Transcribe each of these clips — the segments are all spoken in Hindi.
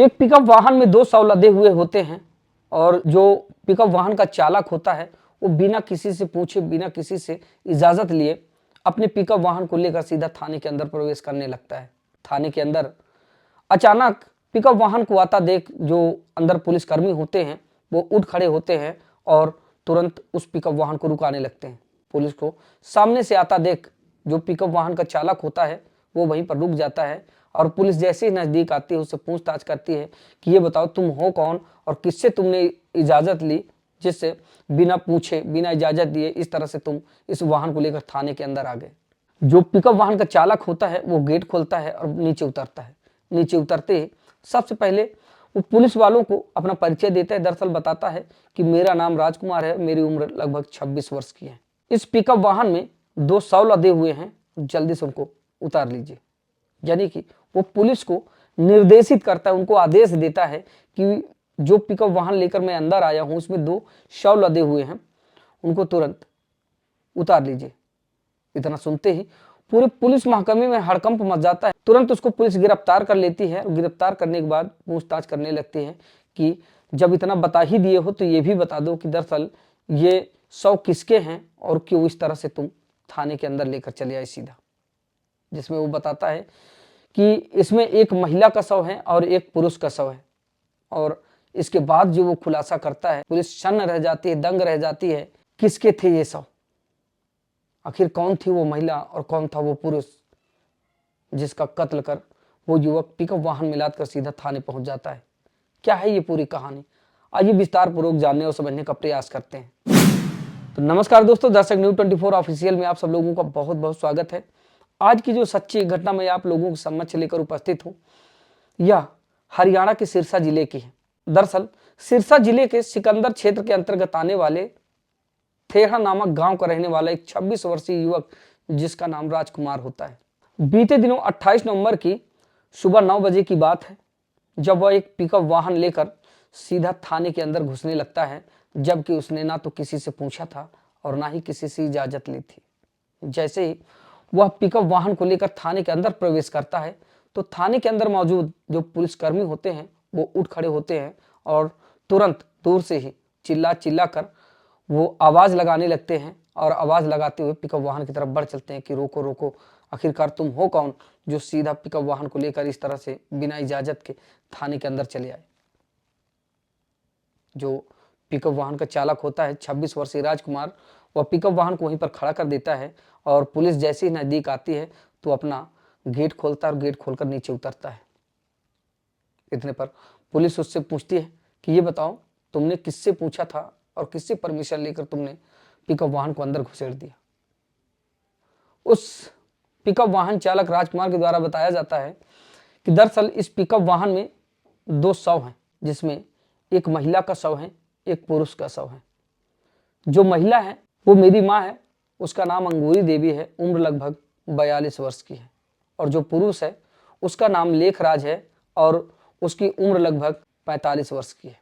एक पिकअप वाहन में दो शव लदे हुए होते हैं और जो पिकअप वाहन का चालक होता है वो बिना किसी से पूछे, बिना किसी से इजाजत लिए अपने पिकअप वाहन को लेकर सीधा थाने के अंदर प्रवेश करने लगता है। थाने के अंदर अचानक पिकअप वाहन को आता देख जो अंदर पुलिसकर्मी होते हैं वो उठ खड़े होते हैं और तुरंत उस पिकअप वाहन को रुकाने लगते हैं। पुलिस को सामने से आता देख जो पिकअप वाहन का चालक होता है वो वहीं पर रुक जाता है और पुलिस जैसे ही नजदीक आती है उससे पूछताछ करती है कि ये बताओ तुम हो कौन और किससे तुमने इजाजत ली जिससे बिना पूछे, बिना इजाजत दिए इस तरह से तुम इस वाहन को लेकर थाने के अंदर आ गए। जो पिकअप वाहन का चालक होता है वो गेट खोलता है और नीचे उतरता है। नीचे उतरते ही सबसे पहले वो पुलिस वालों को अपना परिचय देता है। दरअसल बताता है कि मेरा नाम राजकुमार है, मेरी उम्र लगभग 26 वर्ष की है। इस पिकअप वाहन में दो शव लदे हुए हैं, जल्दी से उनको उतार लीजिए। यानी कि वो पुलिस को निर्देशित करता है, उनको आदेश देता है कि जो पिकअप वाहन लेकर मैं अंदर आया हूं उसमें दो शव लदे हुए हैं, उनको तुरंत उतार लीजिए। इतना सुनते ही पूरे पुलिस महकमे में हड़कंप मच जाता है। तुरंत उसको पुलिस गिरफ्तार कर लेती है और गिरफ्तार करने के बाद पूछताछ करने लगती है कि जब इतना बता ही दिए हो तो ये भी बता दो कि दरअसल ये शव किसके हैं और क्यों इस तरह से तुम थाने के अंदर लेकर चले आए सीधा। जिसमें वो बताता है कि इसमें एक महिला का शव है और एक पुरुष का शव है। और इसके बाद जो वो खुलासा करता है पुलिस शन्न रह जाती है, दंग रह जाती है, किसके थे ये शव, आखिर कौन थी वो महिला और कौन था वो पुरुष जिसका कत्ल कर वो युवक पिकअप वाहन में लाद कर सीधा थाने पहुंच जाता है। क्या है ये पूरी कहानी, आइए विस्तार पूर्वक जानने और समझने का प्रयास करते हैं। तो नमस्कार दोस्तों, दर्शक न्यूज़ 24 ऑफिशियल में आप सब लोगों का बहुत बहुत स्वागत है। आज की जो सच्ची घटना मैं आप लोगों के समक्ष लेकर उपस्थित हूँ यह हरियाणा के सिरसा जिले की है। दरअसल सिरसा जिले के सिकंदर क्षेत्र के अंतर्गत आने वाले थेहड़ा नामक गांव का रहने वाला एक 26 वर्षीय युवक जिसका नाम राजकुमार होता है। बीते दिनों 28 नवंबर की सुबह 9 बजे की बात है जब वह एक पिकअप वाहन लेकर सीधा थाने के अंदर घुसने लगता है, जबकि उसने ना तो किसी से पूछा था और ना ही किसी से इजाजत ली थी। जैसे ही वह पिकअप वाहन को लेकर थाने के अंदर प्रवेश करता है तो थाने के अंदर मौजूद जो पुलिसकर्मी होते हैं वो उठ खड़े होते हैं और तुरंत दूर से ही चिल्ला चिल्ला कर वो आवाज लगाने लगते हैं और आवाज लगाते हुए पिकअप वाहन की तरफ बढ़ चलते हैं कि रोको रोको, आखिरकार तुम हो कौन जो सीधा पिकअप वाहन को लेकर इस तरह से बिना इजाजत के थाने के अंदर चले आए। जो पिकअप वाहन का चालक होता है 26 वर्षीय राजकुमार, वह पिकअप वाहन को वहीं पर खड़ा कर देता है और पुलिस जैसे ही नजदीक आती है तो अपना गेट खोलता है और गेट खोलकर नीचे उतरता है। इतने पर पुलिस उससे पूछती है कि ये बताओ तुमने किससे पूछा था और किससे परमिशन लेकर तुमने पिकअप वाहन को अंदर घुसेड़ दिया। उस पिकअप वाहन चालक राजकुमार के द्वारा बताया जाता है कि दरअसल इस पिकअप वाहन में दो शव हैं, जिसमें एक महिला का शव है, एक पुरुष का शव है। जो महिला है वो मेरी माँ है, उसका नाम अंगूरी देवी है, उम्र लगभग 42 वर्ष की है। और जो पुरुष है उसका नाम लेखराज है और उसकी उम्र लगभग 45 वर्ष की है।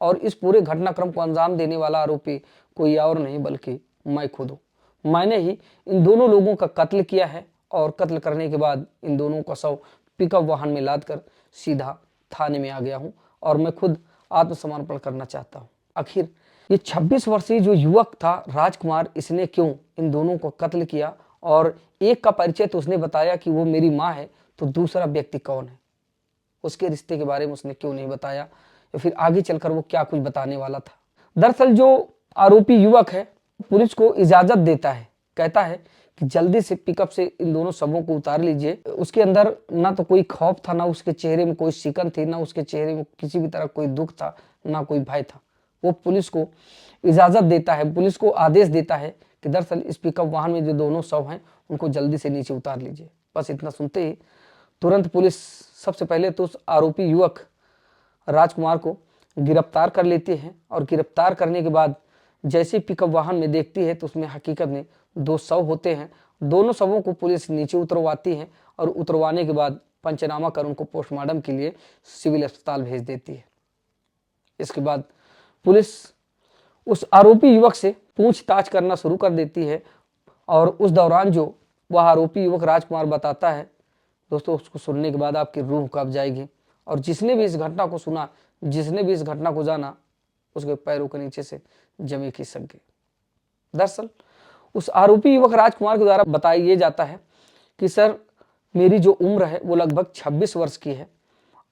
और इस पूरे घटनाक्रम को अंजाम देने वाला आरोपी कोई और नहीं बल्कि मैं खुद हूं। मैंने ही इन दोनों लोगों का कत्ल किया है और कत्ल करने के बाद इन दोनों का शव पिकअप वाहन में लादकर सीधा थाने में आ गया हूं और मैं खुद आत्मसमर्पण करना चाहता हूं। आखिर ये 26 वर्षीय जो युवक था राजकुमार, इसने क्यों इन दोनों को कत्ल किया और एक का परिचय तो उसने बताया कि वो मेरी माँ है, तो दूसरा व्यक्ति कौन है, उसके रिश्ते के बारे में उसने क्यों नहीं बताया या फिर आगे चलकर वो क्या कुछ बताने वाला था। दरअसल जो आरोपी युवक है पुलिस को इजाजत देता है, कहता है कि जल्दी से पिकअप से इन दोनों शवों को उतार लीजिए। उसके अंदर ना तो कोई खौफ था, ना उसके चेहरे में कोई शिकन थी, ना उसके चेहरे में किसी भी तरह कोई दुख था, ना कोई भय था। वो पुलिस को इजाजत देता है, पुलिस को आदेश देता है कि दरअसल इस पिकअप वाहन में जो दोनों शव हैं उनको जल्दी से नीचे उतार लीजिए। बस इतना सुनते ही तुरंत पुलिस सबसे पहले तो उस आरोपी युवक राजकुमार को गिरफ्तार कर लेती है और गिरफ्तार करने के बाद जैसे पिकअप वाहन में देखती है तो उसमें हकीकत में दो शव होते हैं। दोनों शवों को पुलिस नीचे उतरवाती है और उतरवाने के बाद पंचनामा कर उनको पोस्टमार्टम के लिए सिविल अस्पताल भेज देती है। इसके बाद पुलिस उस आरोपी युवक से पूछताछ करना शुरू कर देती है और उस दौरान जो वह आरोपी युवक राजकुमार बताता है दोस्तों, उसको सुनने के बाद आपकी रूह कांप जाएगी और जिसने भी इस घटना को सुना, जिसने भी इस घटना को जाना, उसके पैरों के नीचे से जमीन खिसक गई। दरअसल उस आरोपी युवक राजकुमार के द्वारा बताया ये जाता है कि सर, मेरी जो उम्र है वो लगभग 26 वर्ष की है,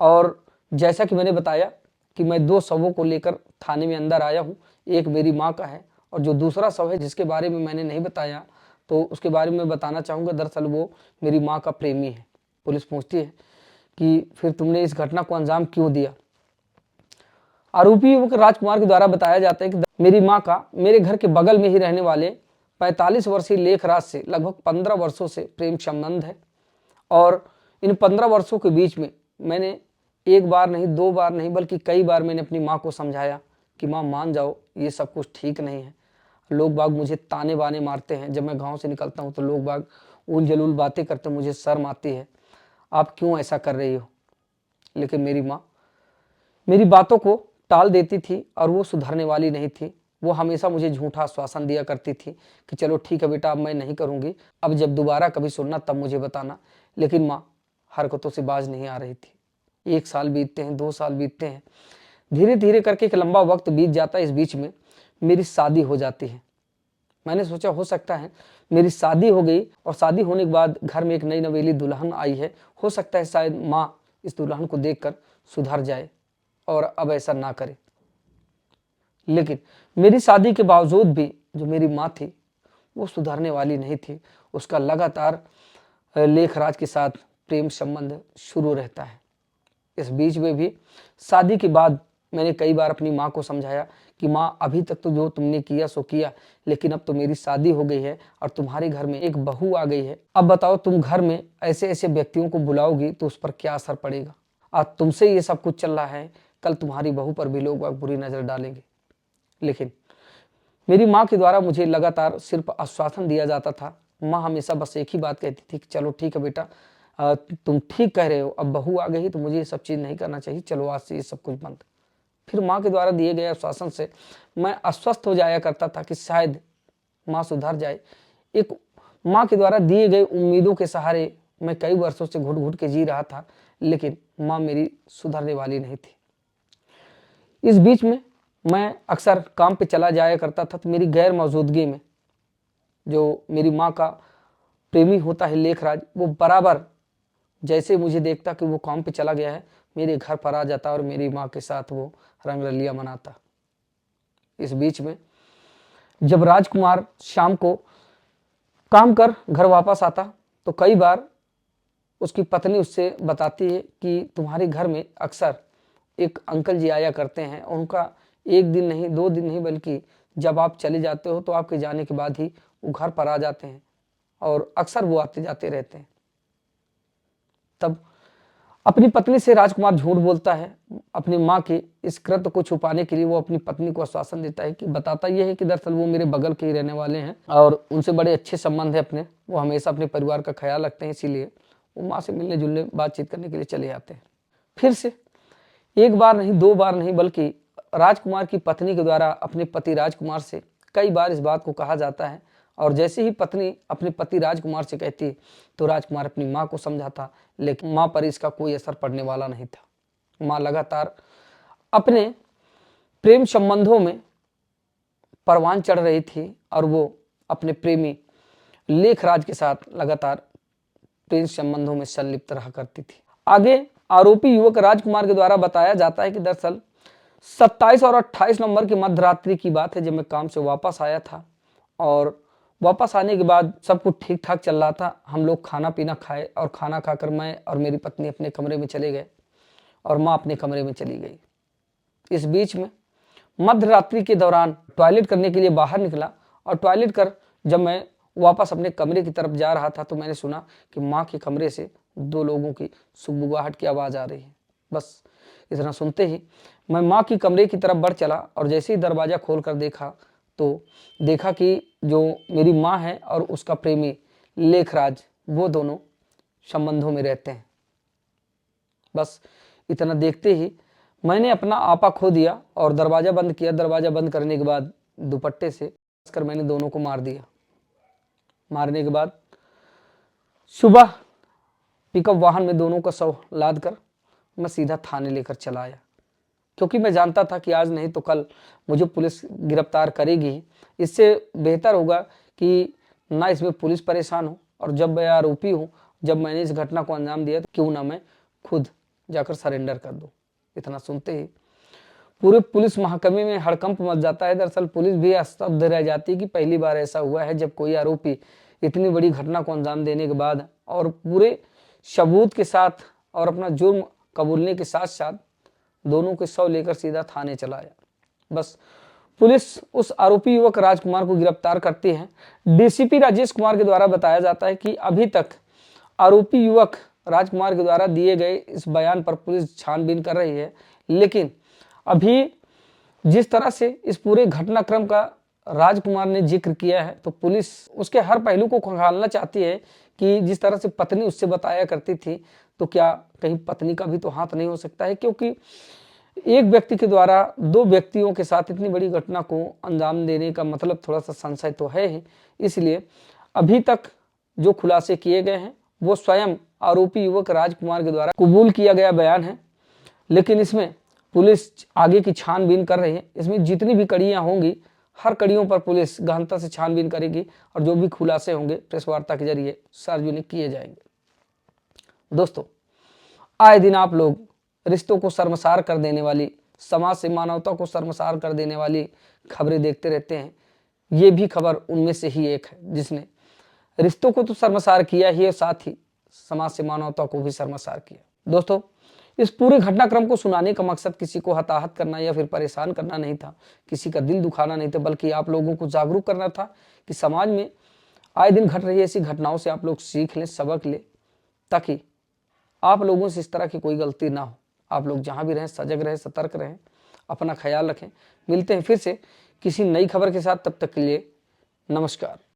और जैसा कि मैंने बताया कि मैं 2 शवों को लेकर थाने में अंदर आया हूँ। एक मेरी माँ का है और जो दूसरा शव है जिसके बारे में मैंने नहीं बताया, तो उसके बारे में बताना चाहूँगा। दरअसल वो मेरी माँ का प्रेमी है। पुलिस पूछती है कि फिर तुमने इस घटना को अंजाम क्यों दिया? आरोपी युवक राजकुमार के द्वारा बताया जाता है कि मेरी माँ का मेरे घर के बगल में ही रहने वाले 45 वर्षीय लेखराज से लगभग 15 वर्षों से प्रेम संबंध है, और इन 15 वर्षों के बीच में मैंने एक बार नहीं, 2 बार नहीं, बल्कि कई बार मैंने अपनी माँ को समझाया कि माँ मान जाओ, ये सब कुछ ठीक नहीं है। लोग बाग मुझे ताने बाने मारते हैं, जब मैं गांव से निकलता हूँ तो लोग बाग उल जलूल बातें करते, मुझे शर्म आती है, आप क्यों ऐसा कर रही हो? लेकिन मेरी माँ मेरी बातों को टाल देती थी और वो सुधरने वाली नहीं थी। वो हमेशा मुझे झूठा आश्वासन दिया करती थी कि चलो ठीक है बेटा, अब मैं नहीं करूँगी, अब जब दोबारा कभी सुनना तब मुझे बताना। लेकिन माँ हरकतों से बाज नहीं आ रही थी। 1 साल बीतते हैं, 2 साल बीतते हैं, धीरे धीरे करके एक लंबा वक्त बीत जाता है। इस बीच में मेरी शादी हो जाती है। मैंने सोचा हो सकता है मेरी शादी हो गई और शादी होने के बाद घर में एक नई नवेली दुल्हन आई है, हो सकता है शायद माँ इस दुल्हन को देखकर सुधर जाए और अब ऐसा ना करे। लेकिन मेरी शादी के बावजूद भी जो मेरी माँ थी वो सुधरने वाली नहीं थी। उसका लगातार लेखराज के साथ प्रेम संबंध शुरू रहता है। इस बीच में भी शादी के बाद मैंने कई बार अपनी माँ को समझाया कि माँ, अभी तक तो जो तुमने किया सो किया, लेकिन अब तो मेरी शादी हो गई है और तुम्हारे घर में एक बहू आ गई है। अब बताओ, तुम घर में ऐसे ऐसे व्यक्तियों को बुलाओगी तो उस पर क्या असर पड़ेगा? आज तुमसे ये सब कुछ चल रहा है, कल तुम्हारी बहू पर भी लोग बुरी नजर डालेंगे। लेकिन मेरी माँ के द्वारा मुझे लगातार सिर्फ आश्वासन दिया जाता था। माँ हमेशा बस एक ही बात कहती थी कि चलो ठीक है बेटा, तुम ठीक कह रहे हो, अब बहू आ गई तो मुझे ये सब चीज़ नहीं करना चाहिए, चलो आज से ये सब कुछ बंद। फिर माँ के द्वारा दिए गए आश्वासन से मैं अस्वस्थ हो जाया करता था कि शायद माँ सुधर जाए। एक माँ के द्वारा दिए गए उम्मीदों के सहारे मैं कई वर्षों से घुट घुट के जी रहा था, लेकिन माँ मेरी सुधरने वाली नहीं थी। इस बीच में मैं अक्सर काम पे चला जाया करता था, तो मेरी गैर मौजूदगी में जो मेरी माँ का प्रेमी होता है लेखराज, वो बराबर जैसे मुझे देखता कि वो काम पे चला गया है, मेरे घर पर आ जाता और मेरी माँ के साथ वो रंगरलिया मनाता। इस बीच में जब राजकुमार शाम को काम कर घर वापस आता तो कई बार उसकी पत्नी उससे बताती है कि तुम्हारे घर में अक्सर एक अंकल जी आया करते हैं, उनका 1 दिन नहीं, 2 दिन नहीं, बल्कि जब आप चले जाते हो तो आपके जाने के बाद ही वो घर पर आ जाते हैं और अक्सर वो आते जाते रहते हैं। तब अपनी पत्नी से राजकुमार झूठ बोलता है। अपनी माँ के इस कृत्य को छुपाने के लिए वो अपनी पत्नी को आश्वासन देता है कि बताता यह है कि दरअसल वो मेरे बगल के ही रहने वाले हैं और उनसे बड़े अच्छे संबंध है अपने, वो हमेशा अपने परिवार का ख्याल रखते हैं, इसीलिए वो माँ से मिलने जुलने बातचीत करने के लिए चले जाते हैं। फिर से 1 बार नहीं, 2 बार नहीं, बल्कि राजकुमार की पत्नी के द्वारा अपने पति राजकुमार से कई बार इस बात को कहा जाता है, और जैसे ही पत्नी अपने पति राजकुमार से कहती तो राजकुमार अपनी माँ को समझाता, लेकिन माँ पर इसका कोई असर पड़ने वाला नहीं था। माँ लगातार अपने प्रेम संबंधों में परवान चढ़ रही थी और वो अपने प्रेमी लेखराज के साथ लगातार प्रेम संबंधों में संलिप्त रहा करती थी। आगे आरोपी युवक राजकुमार के द्वारा बताया जाता है कि दरअसल 27 और 28 नवंबर की मध्य रात्रि की बात है, जब मैं काम से वापस आया था और वापस आने के बाद सब कुछ ठीक ठाक चल रहा था। हम लोग खाना पीना खाए और खाना खाकर मैं और मेरी पत्नी अपने कमरे में चले गए और माँ अपने कमरे में चली गई। इस बीच में मध्य रात्रि के दौरान टॉयलेट करने के लिए बाहर निकला और टॉयलेट कर जब मैं वापस अपने कमरे की तरफ जा रहा था तो मैंने सुना कि माँ के कमरे से 2 लोगों की सुगबुगाहट की आवाज़ आ रही है। बस इतना सुनते ही मैं माँ की कमरे की तरफ बढ़ चला और जैसे ही दरवाज़ा खोल कर देखा तो देखा कि जो मेरी माँ है और उसका प्रेमी लेखराज, वो दोनों संबंधों में रहते हैं। बस इतना देखते ही मैंने अपना आपा खो दिया और दरवाज़ा बंद किया। दरवाज़ा बंद करने के बाद दुपट्टे से कसकर मैंने दोनों को मार दिया। मारने के बाद सुबह पिकअप वाहन में दोनों का शव लाद कर मैं सीधा थाने लेकर चला आया, क्योंकि मैं जानता था कि आज नहीं तो कल मुझे पुलिस गिरफ्तार करेगी। इससे बेहतर होगा कि ना इसमें पुलिस परेशान हो, और जब मैं आरोपी हूँ, जब मैंने इस घटना को अंजाम दिया तो क्यों ना मैं खुद जाकर सरेंडर कर दूं। इतना सुनते ही पूरे पुलिस महकमे में हड़कंप मच जाता है। दरअसल पुलिस भी स्तब्ध रह जाती है कि पहली बार ऐसा हुआ है जब कोई आरोपी इतनी बड़ी घटना को अंजाम देने के बाद और पूरे सबूत के साथ और अपना जुर्म कबूलने के साथ साथ दोनों के शव लेकर सीधा थाने चला आया। बस पुलिस उस आरोपी युवक राजकुमार को गिरफ्तार करती है। डीसीपी राजेश कुमार के द्वारा बताया जाता है कि अभी तक आरोपी युवक राजकुमार के द्वारा दिए गए इस बयान पर पुलिस छानबीन कर रही है, लेकिन अभी जिस तरह से इस पूरे घटनाक्रम का राजकुमार ने जिक्र किया है तो पुलिस उसके हर पहलू को खंगालना चाहती है कि जिस तरह से पत्नी उससे बताया करती थी, तो क्या कहीं पत्नी का भी तो हाथ नहीं हो सकता है, क्योंकि एक व्यक्ति के द्वारा दो व्यक्तियों के साथ इतनी बड़ी घटना को अंजाम देने का मतलब थोड़ा सा संशय तो है ही। इसलिए अभी तक जो खुलासे किए गए हैं वो स्वयं आरोपी युवक राजकुमार के द्वारा कबूल किया गया बयान है, लेकिन इसमें पुलिस आगे की छानबीन कर रही है। इसमें जितनी भी कड़ियां होंगी, हर कड़ियों पर पुलिस गहनता से छानबीन करेगी और जो भी खुलासे होंगे प्रेस वार्ता के जरिए सार्वजनिक किए जाएंगे। दोस्तों, आए दिन आप लोग रिश्तों को शर्मसार कर देने वाली, समाज से मानवता को शर्मसार कर देने वाली खबरें देखते रहते हैं। ये भी खबर उनमें से ही एक है जिसने रिश्तों को तो शर्मसार किया ही है, साथ ही समाज से मानवता को भी शर्मसार किया। दोस्तों, इस पूरे घटनाक्रम को सुनाने का मकसद किसी को हताहत करना या फिर परेशान करना नहीं था, किसी का दिल दुखाना नहीं था, बल्कि आप लोगों को जागरूक करना था कि समाज में आए दिन घट रही ऐसी घटनाओं से आप लोग सीख लें, सबक लें, ताकि आप लोगों से इस तरह की कोई गलती ना हो। आप लोग जहां भी रहें सजग रहें, सतर्क रहें, अपना ख्याल रखें। मिलते हैं फिर से किसी नई खबर के साथ, तब तक के लिए नमस्कार।